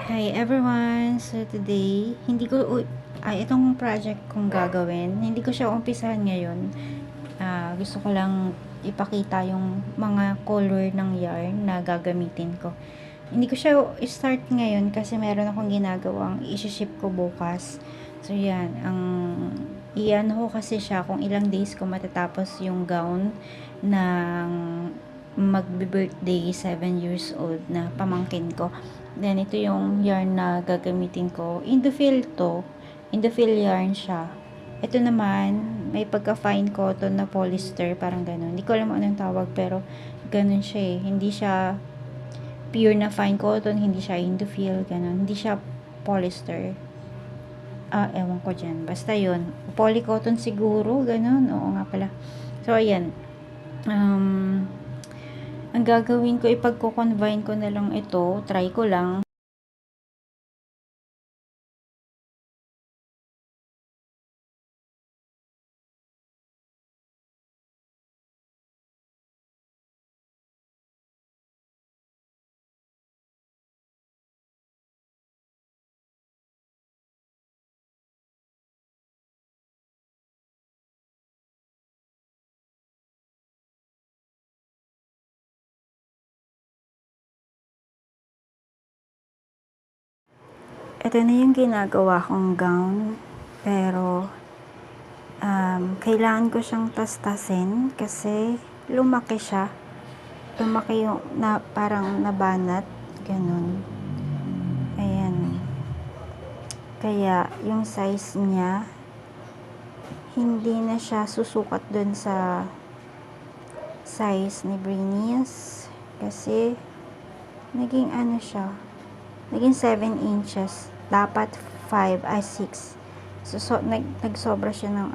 Hi everyone! So today, itong project kong gagawin, hindi ko siya umpisahan ngayon. Gusto ko lang ipakita yung mga color ng yarn na gagamitin ko. Hindi ko siya start ngayon kasi meron akong ginagawang isi-ship ko bukas. So yan, iyan ko kasi siya kung ilang days ko matatapos yung gown ng magbe-birthday 7 years old na pamangkin ko. Then, ito yung yarn na gagamitin ko. Indofill to. Indofill yarn siya. Ito naman, may pagka-fine cotton na polyester, parang ganun. Hindi ko alam anong tawag, pero ganun siya eh. Hindi siya pure na fine cotton, hindi siya Indofill, ganun. Hindi siya polyester. Ewan ko dyan. Basta yun. Polycotton siguro, ganun. Oo nga pala. So, ayan. Ang gagawin ko, ipagko-combine ko na lang ito. Try ko lang. Ito na yung ginagawa kong gown, pero kailangan ko siyang tastasin kasi lumaki siya. Lumaki yung parang nabanat, ganun. Ayan. Kaya yung size niya, hindi na siya susukat dun sa size ni Brinias kasi naging ano siya, naging 7 inches. Dapat 5 ay 6. So nagsobra siya ng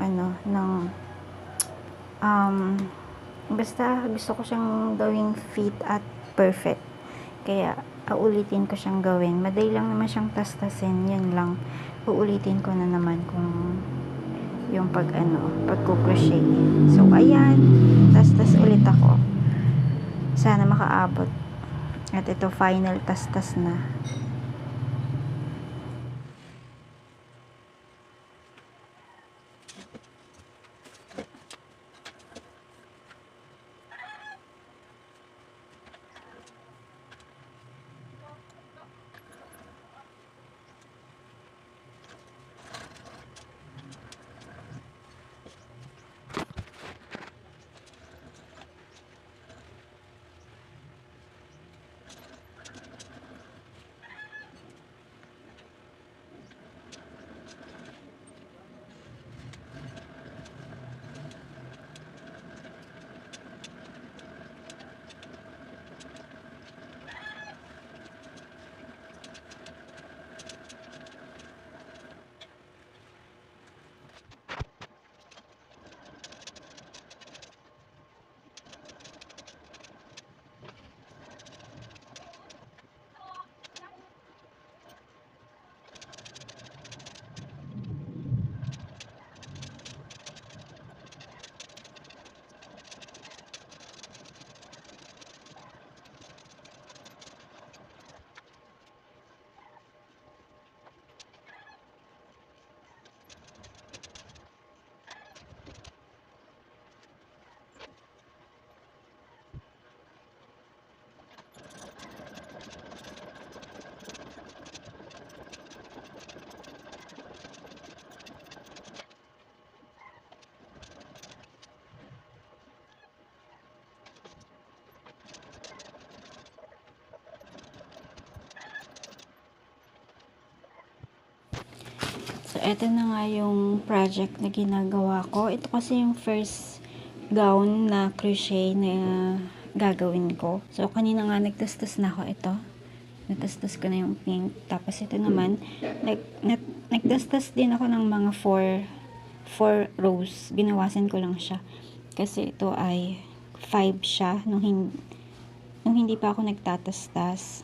basta gusto ko siyang gawing fit at perfect. Kaya uulitin ko siyang gawin. Madali lang naman siyang tastasin, yan lang. Uulitin ko na naman kung yung pagko-crochet. So ayan, tastas ulit ako. Sana makaabot. At ito final tastas na. So, eto na nga yung project na ginagawa ko. Ito kasi yung first gown na crochet na gagawin ko. So, kanina nga nagtastas na ako ito. Natastas ko na yung pink. Tapos ito naman, nagtastas din ako ng mga 4 rows. Binawasan ko lang siya. Kasi ito ay 5 siya nung hindi pa ako nagtatastas.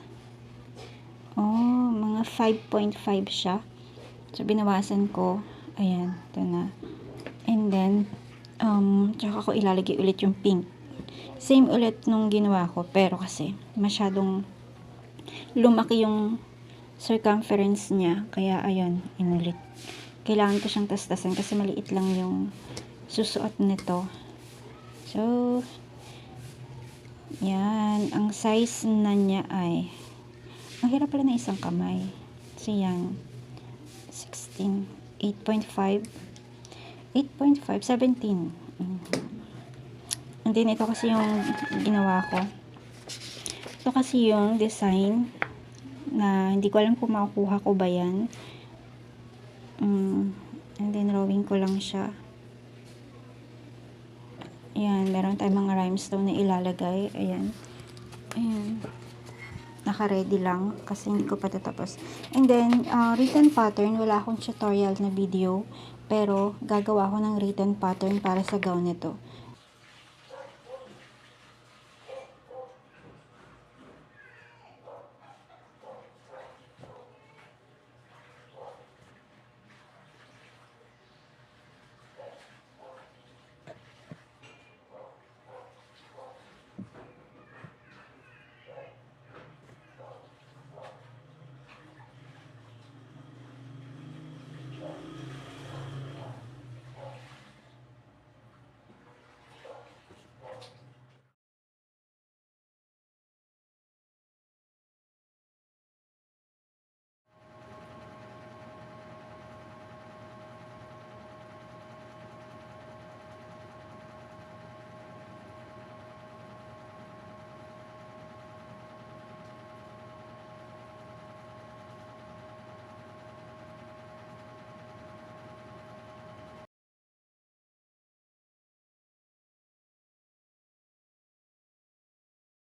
Mga 5.5 siya. So, binawasan ko. Ayan, ito na. And then, tsaka ko ilalagay ulit yung pink. Same ulit nung ginawa ko, pero kasi masyadong lumaki yung circumference niya. Kaya, ayun, inulit. Kailangan ko siyang tastasan kasi maliit lang yung susuot nito. So, yan. Ang size na niya ay, ang hirap pala na isang kamay. So, yan. 16, 8.5, 8.5, 17. And then, ito kasi yung ginawa ko. Ito kasi yung design na hindi ko alam kung makukuha ko ba yan. And then, drawing ko lang siya. Ayan, meron tayong mga rhinestone na ilalagay. Ayan. Ayan. Naka-ready lang kasi hindi ko pa tatapos. And then, written pattern, wala akong tutorial na video. Pero, gagawa ko ng written pattern para sa gown nito.